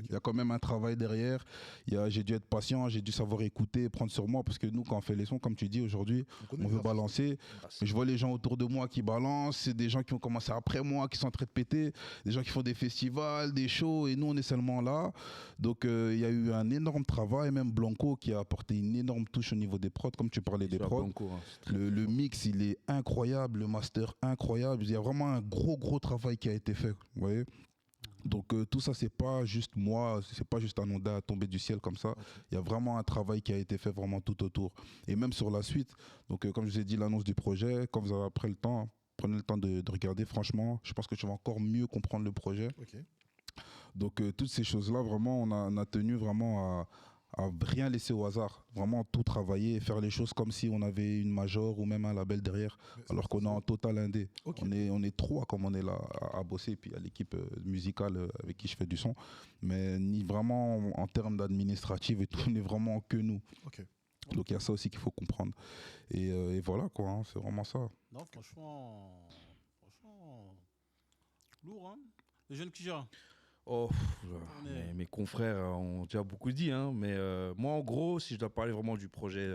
Il y a quand même un travail derrière. J'ai dû être patient, j'ai dû savoir écouter, prendre sur moi, parce que nous, quand on fait les sons, comme tu dis aujourd'hui, on veut balancer. Mais je vois les gens autour de moi qui balancent, c'est des gens qui ont commencé après moi, qui sont en train de péter, des gens qui font des festivals, des shows, et nous on est seulement là. Donc il y a eu un énorme travail, même Blanco qui a apporté une énorme touche au niveau des prods, comme tu parlais des prods. Blanco, hein, le mix, il est incroyable, le master incroyable. Il y a vraiment un gros travail qui a été fait, vous voyez. Donc tout ça, c'est pas juste moi, c'est pas juste un ondat tombé du ciel comme ça. Il y a vraiment un travail qui a été fait vraiment tout autour. Et même sur la suite, donc comme je vous ai dit, l'annonce du projet, quand vous avez après le temps, prenez le temps de regarder, franchement, je pense que tu vas encore mieux comprendre le projet. Okay. Donc toutes ces choses-là, vraiment, on a tenu vraiment à rien laisser au hasard, vraiment tout travailler et faire les choses comme si on avait une major ou même un label derrière, alors qu'on est en total indé. Okay. On est trois comme on est là à bosser, et puis il y a l'équipe musicale avec qui je fais du son, mais ni vraiment en termes d'administratif et tout, on est vraiment que nous. Okay. Donc il y a ça aussi qu'il faut comprendre. Et voilà quoi, hein, c'est vraiment ça. Non, franchement, lourd, hein. Les jeunes qui gèrent. Oh, mes confrères ont déjà beaucoup dit, hein, mais moi en gros, si je dois parler vraiment du projet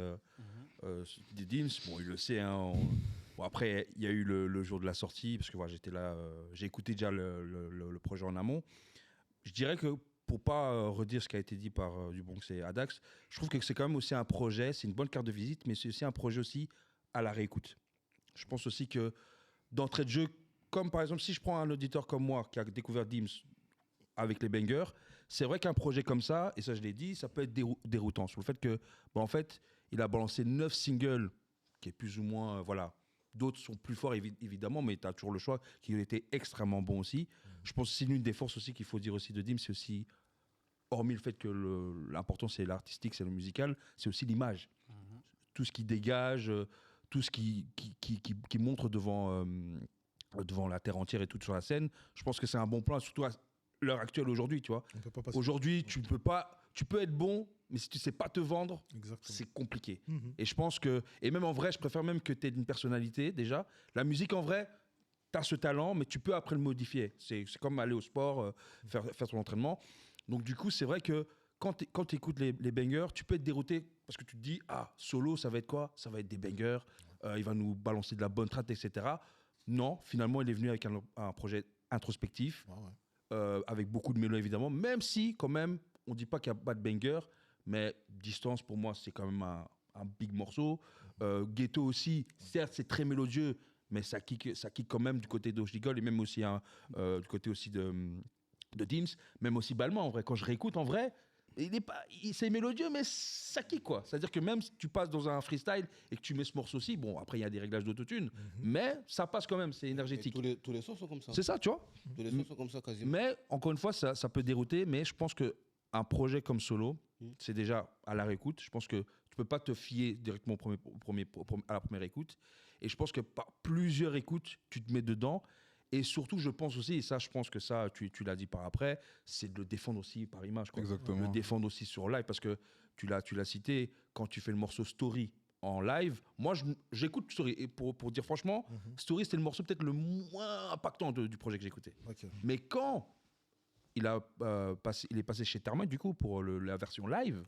des Dims, bon, il le sait, hein, bon, après il y a eu le jour de la sortie, parce que voilà, j'étais là, j'ai écouté déjà le projet en amont. Je dirais que pour pas redire ce qui a été dit par Dubonx et Adax, je trouve que c'est quand même aussi un projet, c'est une bonne carte de visite, mais c'est aussi un projet aussi à la réécoute. Je pense aussi que d'entrée de jeu, comme par exemple si je prends un auditeur comme moi qui a découvert Dims avec les bangers, c'est vrai qu'un projet comme ça, et ça je l'ai dit, ça peut être déroutant sur le fait que, bah, en fait, il a balancé 9 singles, qui est plus ou moins, voilà, d'autres sont plus forts évidemment, mais tu as toujours le choix, qui ont été extrêmement bons aussi. Je pense que c'est l'une des forces aussi qu'il faut dire aussi de Dim, c'est aussi, hormis le fait que l'important c'est l'artistique, c'est le musical, c'est aussi l'image. Tout ce qui dégage, tout ce qui montre devant la terre entière et tout sur la scène, je pense que c'est un bon plan, surtout à l'heure actuelle aujourd'hui, tu vois. Aujourd'hui, tu peux être bon, mais si tu sais pas te vendre, c'est compliqué. Et je pense que, et même en vrai, je préfère même que tu aies une personnalité déjà. La musique en vrai, tu as ce talent, mais tu peux après le modifier. C'est comme aller au sport, faire ton entraînement. Donc du coup, c'est vrai que quand tu écoutes les bangers, tu peux être dérouté parce que tu te dis, ah, solo, ça va être quoi? Ça va être des bangers, il va nous balancer de la bonne traite, etc. Non, finalement, il est venu avec un projet introspectif. Avec beaucoup de mélo évidemment, même si quand même on dit pas qu'il n'y a pas de banger, mais Distance pour moi c'est quand même un big morceau. Ghetto aussi, certes c'est très mélodieux, mais ça kick quand même du côté d'Oshdigol et même aussi du côté aussi de Dims, même aussi Balmain en vrai. Quand je réécoute en vrai, c'est mélodieux, mais ça kick quoi. C'est-à-dire que même si tu passes dans un freestyle et que tu mets ce morceau aussi, bon après il y a des réglages d'autotune, mais ça passe quand même, c'est énergétique. Tous les sons sont comme ça. C'est ça, tu vois. Tous les sons sont comme ça quasiment. Mais encore une fois, ça peut dérouter, mais je pense qu'un projet comme solo, c'est déjà à la réécoute. Je pense que tu peux pas te fier directement à la première écoute. Et je pense que par plusieurs écoutes, tu te mets dedans. Et surtout, je pense aussi, et ça, je pense que ça, tu l'as dit par après, c'est de le défendre aussi par image. Quoi. Exactement. Le défendre aussi sur live, parce que tu l'as cité, quand tu fais le morceau Story en live, moi, j'écoute Story. Et pour dire franchement, Story, c'était le morceau peut-être le moins impactant du projet que j'écoutais. Okay. Mais quand il est passé chez Thermite, du coup, pour la version live,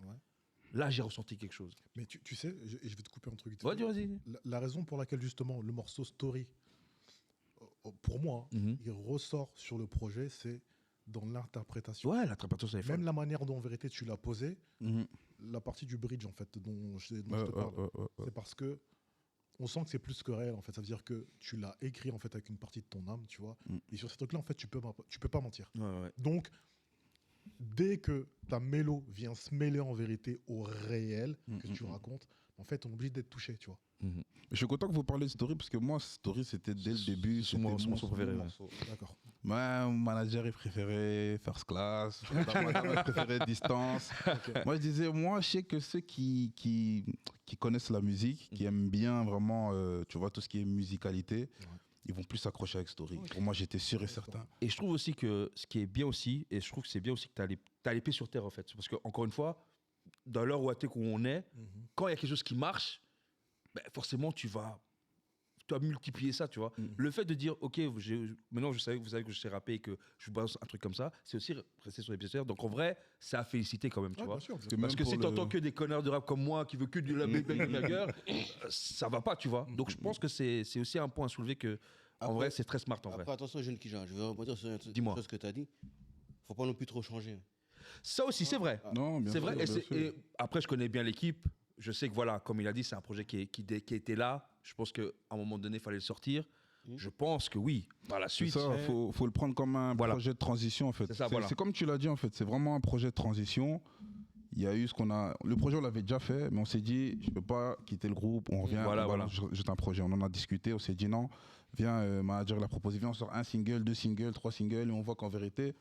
là, j'ai ressenti quelque chose. Mais tu sais, je vais te couper un truc. Ouais, vas-y. La raison pour laquelle, justement, le morceau Story, pour moi, il ressort sur le projet, c'est dans l'interprétation. Ouais, l'interprétation, c'est même la manière dont, en vérité, tu l'as posé, la partie du bridge, en fait, dont je te parle, c'est parce que on sent que c'est plus que réel, en fait. Ça veut dire que tu l'as écrit, en fait, avec une partie de ton âme, tu vois. Et sur ce truc-là, en fait, tu peux pas mentir. Donc, dès que ta mélo vient se mêler, en vérité, au réel que tu racontes, en fait, on est obligé d'être touché, tu vois. Je suis content que vous parliez de Story, parce que moi, Story, c'était dès le début. C'est mon morceau préféré. D'accord. Mon manager, il préférait First Class. Il préférait Distance. Moi, je disais, je sais que ceux qui connaissent la musique, qui aiment bien vraiment, tu vois, tout ce qui est musicalité, ils vont plus s'accrocher avec Story. Pour moi, j'étais sûr et certain. Et je trouve aussi que ce qui est bien aussi, et je trouve que c'est bien aussi que tu as les pieds sur terre, en fait. Parce que, encore une fois, dans l'heure où on est, quand il y a quelque chose qui marche, ben, forcément, tu vas multiplier ça, tu vois. Le fait de dire, OK, maintenant, vous savez que je sais rapper et que je vous balance un truc comme ça, c'est aussi rester sur les pieds. Donc, en vrai, c'est à féliciter quand même, tu vois. Bien sûr, Parce que si tu entends que des connards de rap comme moi qui veulent que de la bagarre, ça va pas, tu vois. Donc, je pense que c'est aussi un point à soulever que, en vrai, c'est très smart, en vrai. Après, attention, jeune Kijan, je vais rebondir sur Dis-moi. ce que tu as dit. Faut pas non plus trop changer. Ça aussi, c'est vrai. Non, bien C'est sûr, vrai. bien sûr. Et après, je connais bien l'équipe. Je sais que, voilà, comme il a dit, c'est un projet qui était là. Je pense qu'à un moment donné, il fallait le sortir. Je pense que oui, par la C'est suite. ça, faut le prendre comme un projet de transition en fait. C'est ça, voilà. C'est comme tu l'as dit en fait, c'est vraiment un projet de transition. Il y a eu ce qu'on a. Le projet, on l'avait déjà fait, mais on s'est dit, je peux pas quitter le groupe, on revient, Voilà. j'ai un projet. On en a discuté, on s'est dit non, viens, manager l'a proposé, viens, on sort un single, 2 singles, 3 singles, et on voit qu'en vérité,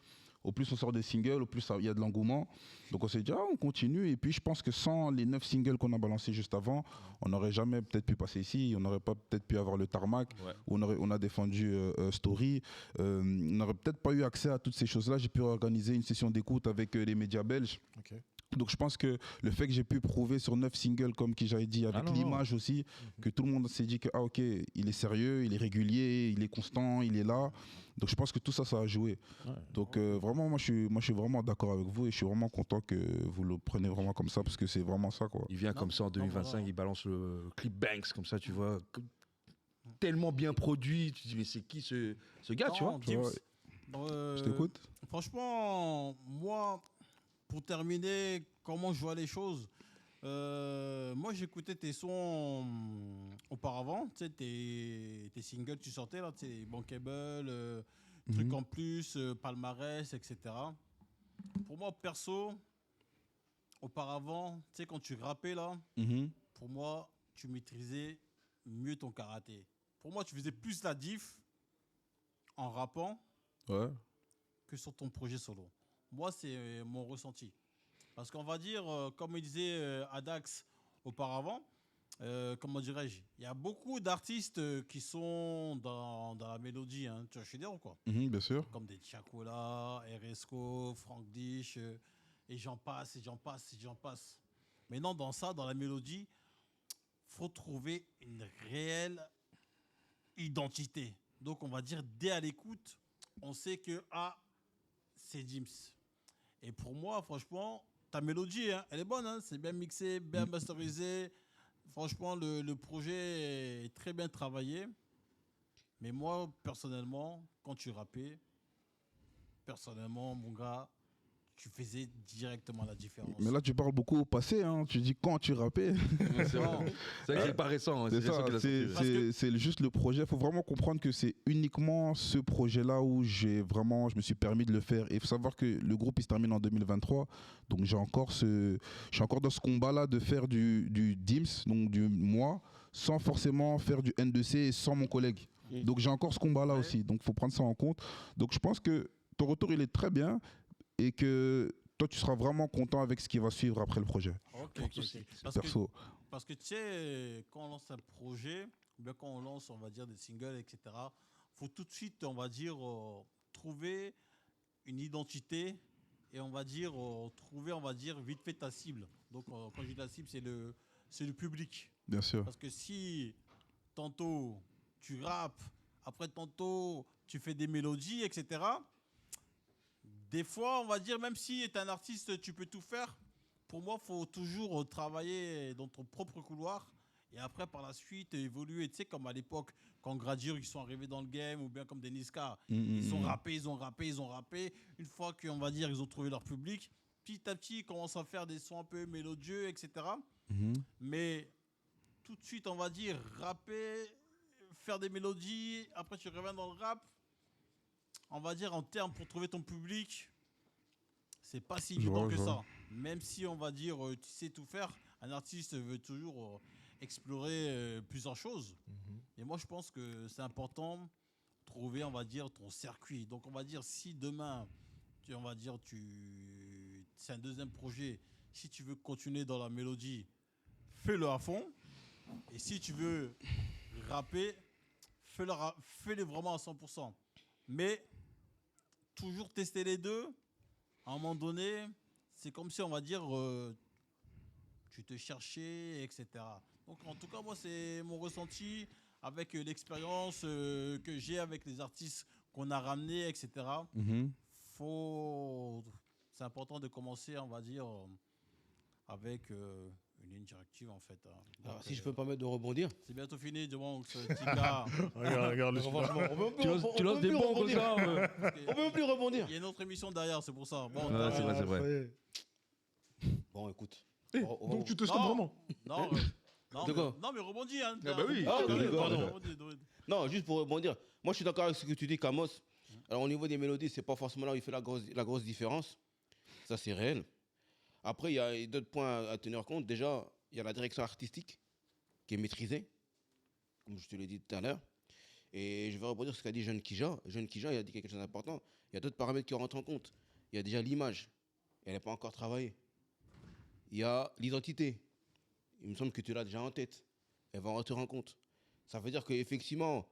au plus on sort des singles, au plus il y a de l'engouement. Donc on s'est dit, on continue. Et puis je pense que sans les 9 singles qu'on a balancés juste avant, on n'aurait jamais peut-être pu passer ici, on n'aurait pas peut-être pu avoir le tarmac, où on a défendu Story. On n'aurait peut-être pas eu accès à toutes ces choses-là. J'ai pu organiser une session d'écoute avec les médias belges. Ok. Donc je pense que le fait que j'ai pu prouver sur 9 singles, comme qui j'avais dit, avec l'image aussi, que tout le monde s'est dit que, ok, il est sérieux, il est régulier, il est constant, il est là. Donc je pense que tout ça, ça a joué. Donc vraiment, moi je suis vraiment d'accord avec vous et je suis vraiment content que vous le preniez vraiment comme ça parce que c'est vraiment ça, quoi. Il vient comme ça en 2025, il balance le clip Banks, comme ça, tu vois. Tellement bien produit. Tu te dis, mais c'est qui ce gars, tu vois? James, Je t'écoute. franchement, moi, pour terminer, comment je vois les choses, moi j'écoutais tes sons auparavant, tu sais, tes singles, tu sortais là, tu sais, Bankable, Truc en plus, Palmarès, etc. Pour moi, perso, auparavant, tu sais, quand tu rappais là, pour moi, tu maîtrisais mieux ton karaté. Pour moi, tu faisais plus la diff en rappant que sur ton projet solo. Moi, c'est mon ressenti. Parce qu'on va dire, comme il disait Adax auparavant, comment dirais-je, il y a beaucoup d'artistes qui sont dans la mélodie, hein, tu vois, je suis d'accord, quoi. Bien sûr. Comme des Tiakola, RSCO, Frank Dish, et j'en passe, et j'en passe, et j'en passe. Maintenant, dans ça, dans la mélodie, faut trouver une réelle identité. Donc, on va dire, dès à l'écoute, on sait que, c'est Gims. Et pour moi, franchement, ta mélodie, hein, elle est bonne. Hein, c'est bien mixé, bien masterisé. Franchement, le projet est très bien travaillé. Mais moi, personnellement, quand tu rappais, personnellement, mon gars, tu faisais directement la différence. Mais là, tu parles beaucoup au passé, hein. Tu dis quand tu rappais. C'est vrai que c'est pas récent. Hein. C'est ça, c'est juste le projet. Il faut vraiment comprendre que c'est uniquement ce projet-là où je me suis permis de le faire. Et il faut savoir que le groupe, il se termine en 2023. Donc, je suis encore dans ce combat-là de faire du DIMS, donc du moi, sans forcément faire du N2C et sans mon collègue. Donc, j'ai encore ce combat-là aussi. Donc, il faut prendre ça en compte. Donc, je pense que ton retour, il est très bien. Et que toi, tu seras vraiment content avec ce qui va suivre après le projet. Ok. Perso. Parce que tu sais, quand on lance un projet, ou bien quand on lance, on va dire, des singles, etc., faut tout de suite, on va dire, trouver une identité et on va dire, trouver, on va dire, vite fait ta cible. Donc, quand je dis la cible, c'est le public. Bien sûr. Parce que si tantôt tu rappes, après tantôt tu fais des mélodies, etc., des fois, on va dire, même si tu es un artiste, tu peux tout faire. Pour moi, il faut toujours travailler dans ton propre couloir. Et après, par la suite, évoluer. Tu sais, comme à l'époque, quand Gradure, ils sont arrivés dans le game, ou bien comme des Niska, ils ont rappé. Une fois qu'on va dire, ils ont trouvé leur public, petit à petit, ils commencent à faire des sons un peu mélodieux, etc. Mais tout de suite, on va dire, rapper, faire des mélodies. Après, tu reviens dans le rap. On va dire en termes pour trouver ton public, c'est pas si évident que ça. Même si on va dire tu sais tout faire, un artiste veut toujours explorer plusieurs choses. Et moi je pense que c'est important de trouver, on va dire, ton circuit. Donc on va dire si demain, c'est un deuxième projet, si tu veux continuer dans la mélodie, fais-le à fond. Et si tu veux rapper, fais-le vraiment à 100%. Mais toujours tester les deux, à un moment donné, c'est comme si, on va dire, tu te cherchais, etc. Donc en tout cas, moi, c'est mon ressenti avec l'expérience que j'ai avec les artistes qu'on a ramenés, etc. Mhm. C'est important de commencer, on va dire, avec une ligne directive, en fait. Alors, Donc, si je peux me permettre de rebondir. c'est bientôt fini, donc ce petit gars. Regarde le Franchement, on peut Tu lances des bons comme ça. On peut plus rebondir. Il y a une autre émission derrière, c'est pour ça. Bon, Ouais, c'est vrai, c'est vrai. Bon, écoute. Donc tu te Non. sens vraiment Non, non, De quoi non, mais rebondis. Hein, Ah bah oui. Ah, Rebondis, d'accord. rebondis. Non, juste pour rebondir. Moi, je suis d'accord avec ce que tu dis, Kamos. Alors, au niveau des mélodies, c'est pas forcément là où il fait la grosse différence. Ça, c'est réel. Après, il y a d'autres points à tenir compte. Déjà, il y a la direction artistique qui est maîtrisée, comme je te l'ai dit tout à l'heure. Et je vais rebondir sur ce qu'a dit Jeune Kija. Jeune Kija, il a dit quelque chose d'important. Il y a d'autres paramètres qui rentrent en compte. Il y a déjà l'image. Elle n'est pas encore travaillée. Il y a l'identité. Il me semble que tu l'as déjà en tête. Elle va rentrer en compte. Ça veut dire qu'effectivement,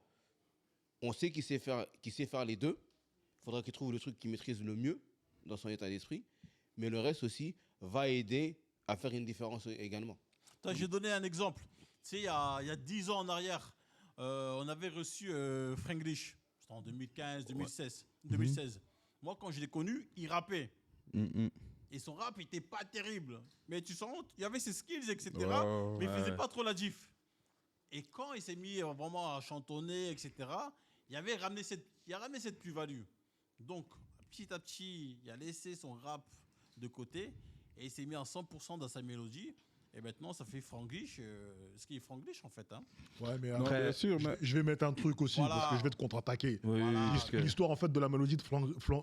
on sait qu'il sait faire les deux. Il faudra qu'il trouve le truc qu'il maîtrise le mieux dans son état d'esprit. Mais le reste aussi va aider à faire une différence également. Attends, je vais donner un exemple. Tu sais, il y a 10 ans en arrière, on avait reçu Franglish. C'était en 2015, 2016. Moi, quand je l'ai connu, il rappait. Mhm. Et son rap n'était pas terrible. Mais tu sens, il y avait ses skills, etc. Ouais, mais il ne faisait ouais. pas trop la diff. Et quand il s'est mis vraiment à chantonner, etc., il a ramené cette plus-value. Donc, petit à petit, il a laissé son rap de côté et il s'est mis à 100% dans sa mélodie. Et maintenant, ça fait Franglish, ce qui est Franglish en fait. Hein. Ouais, mais Non, après, bien sûr, mais je vais mettre un truc aussi, Voilà. parce que je vais te contre-attaquer. Oui, Voilà. parce que- L'histoire en fait de la mélodie de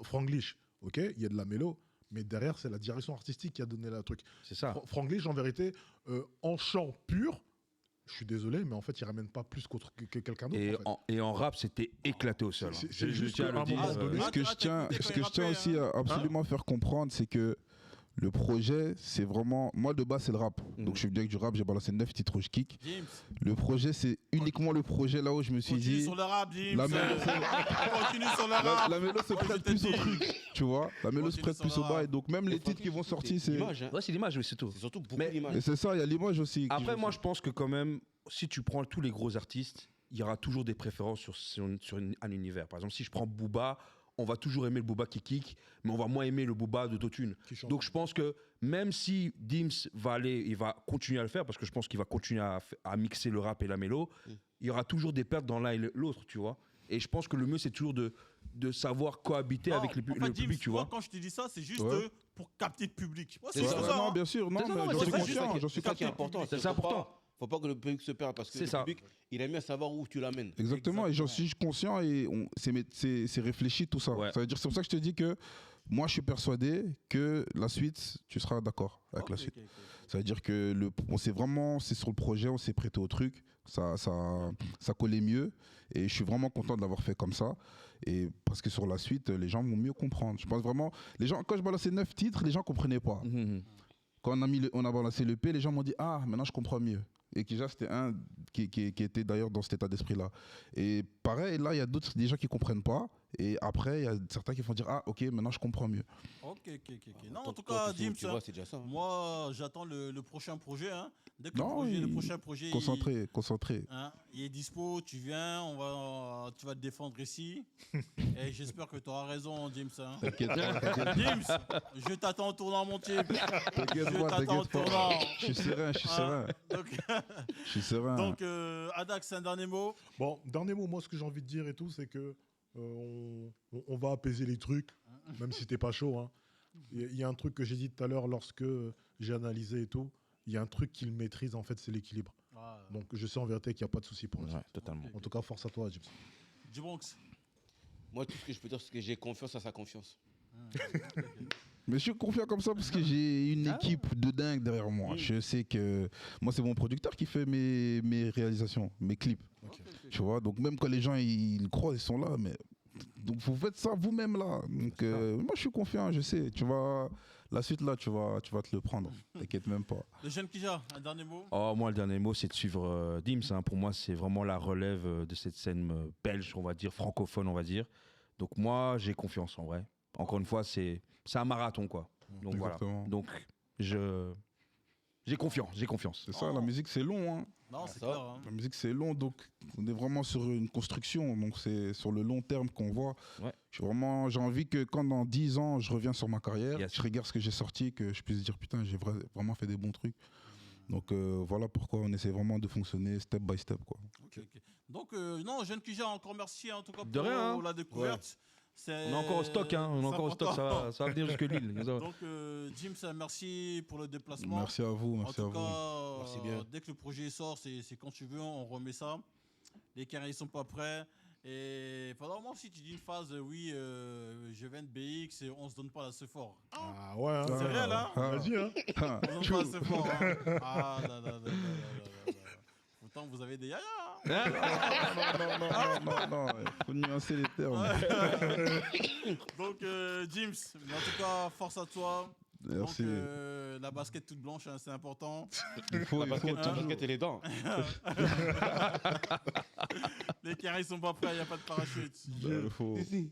Franglish, ok, il y a de la mélo, mais derrière c'est la direction artistique qui a donné le truc. c'est ça. Franglish en vérité, en chant pur, je suis désolé, mais en fait il ramène pas plus que quelqu'un d'autre. Et, en fait. et en rap, c'était éclaté au sol. hein. C'est Je juste tiens à qu'à un le dire. moment donné- ce que je tiens, t'as écouté ce quand que il je tiens rappait, aussi à absolument faire comprendre, c'est que le projet, c'est vraiment. Moi, de base, c'est le rap. Donc, je suis venu avec du rap, j'ai balancé 9 titres où je kick. James, Le projet, c'est uniquement le projet là où je me suis continue dit. sur le rap, James. La mélo, Continue sur le La, rap. la mélo se Moi, je prête te plus au dis. truc, tu vois. La mélo se Continue prête sur plus le au bail. rap. Donc, même les titres qui vont sortir, c'est. l'image. Hein. Ouais, c'est l'image, oui, c'est tout. C'est surtout beaucoup Mais- l'image. Et c'est ça, il y a l'image aussi. qui Après, joue. moi, je pense que quand même, si tu prends tous les gros artistes, il y aura toujours des préférences sur un univers. Par exemple, si je prends Booba, on va toujours aimer le Booba qui kick, mais on va moins aimer le Booba d'autotune. Qui chante. Donc je pense que même si Dims il va continuer à le faire, parce que je pense qu'il va continuer à mixer le rap et la mélo, il y aura toujours des pertes dans l'un et l'autre, tu vois. Et je pense que le mieux, c'est toujours de savoir cohabiter Non, avec en fait, le James, public, tu moi, vois. quand je te dis ça, c'est juste Ouais. pour capter le public. Moi, C'est c'est ça, juste Ouais, ça. non, hein. bien sûr, non, C'est ça, mais non, j'en mais suis c'est conscient, j'en suis C'est ça qui est conscient. important. C'est ça important. Faut pas que le public se perde parce que C'est le ça. public, il aime bien savoir où tu l'amènes. Exactement, et j'en suis conscient et c'est réfléchi tout ça. Ouais. Ça veut dire, c'est pour ça que je te dis que moi je suis persuadé que la suite, tu seras d'accord avec la Ok, suite. ok, ok. Ça veut dire que c'est sur le projet, on s'est prêté au truc, ça collait mieux et je suis vraiment content de l'avoir fait comme ça. Et parce que sur la suite, les gens vont mieux comprendre. Je pense vraiment, les gens, quand je balançais 9 titres, les gens comprenaient pas. Mhm. Quand on a balancé l'EP, les gens m'ont dit ah maintenant je comprends mieux. Et Kija c'était un qui était d'ailleurs dans cet état d'esprit là. Et pareil là il y a des gens qui comprennent pas. Et après il y a certains qui vont dire ah ok maintenant je comprends mieux. Ok. Non, Tant en tout que toi, cas, tu sais où James, tu hein, vois, c'est déjà ça. hein. moi, j'attends le prochain projet. Hein. Dès que Non, le prochain projet Concentré. il est dispo, tu viens, tu vas te défendre ici. Et j'espère que tu auras raison, James. Hein. T'inquiète pas, James, je t'attends en tournant, mon type. t'inquiète Je pas, t'attends en t'inquiète pas. tournant. Je suis serein, je suis serein. Donc, Je suis serein. donc Adax, un dernier mot. Bon, dernier mot, moi ce que j'ai envie de dire et tout, c'est que on va apaiser les trucs, même si t'es pas chaud. Hein. Il y a un truc que j'ai dit tout à l'heure lorsque j'ai analysé et tout. Il y a un truc qu'il maîtrise en fait, c'est l'équilibre. Donc je sais en vérité qu'il n'y a pas de souci pour l'instant. Ouais, totalement. En tout cas, force à toi, James. J-Bronx. Moi, tout ce que je peux dire, c'est que j'ai confiance à sa confiance. Mais je suis confiant comme ça parce que j'ai une équipe de dingue derrière moi. Je sais que moi c'est mon producteur qui fait mes réalisations, mes clips. Tu vois, donc même quand les gens ils croient, ils sont là, mais donc vous faites ça vous-même là. Donc moi je suis confiant, je sais. Tu vas la suite là, tu vas te le prendre. T'inquiète même pas. Le jeune Kija, un dernier mot. Oh, moi, le dernier mot, c'est de suivre Dims. Hein. Pour moi, c'est vraiment la relève de cette scène belge, on va dire, francophone, on va dire. Donc moi, j'ai confiance en vrai. Encore une fois, c'est un marathon, quoi. Donc Exactement. voilà. Donc je J'ai confiance. C'est ça, la musique c'est long. Hein. Non, c'est ça. clair. Hein. La musique c'est long, donc on est vraiment sur une construction. Donc c'est sur le long terme qu'on voit. Ouais. J'ai envie que quand dans 10 ans je reviens sur ma carrière, Yes. je regarde ce que j'ai sorti, que je puisse dire putain, j'ai vraiment fait des bons trucs. Donc voilà pourquoi on essaie vraiment de fonctionner step by step, quoi. Ok. Donc, non, Jeune Kija, encore merci en tout cas De pour rien, hein. la découverte. On est encore au stock, hein. On est encore au stock, ça va venir jusque Lille. Donc, James, merci pour le déplacement. Merci à vous, En merci à tout vous. cas, Merci bien. dès que le projet sort, c'est quand tu veux, on remet ça. Les carrés ne sont pas prêts. Et pendant un moment, si tu dis une phase, oui, je viens de BX et on se donne pas la ce fort. Ah ouais, hein. C'est réel, hein? Vas-y, hein. Ah, On se donne pas assez fort. Hein? Ah là là là là là là là. Pourtant, vous avez des yaya. Hein? non, il faut nuancer les termes. Donc, James, en tout cas, force à toi. Merci. Donc, la basket toute blanche, hein, c'est important. Il faut La basket et les dents. Les carrés sont pas prêts, il n'y a pas de parachute. il faut. Si.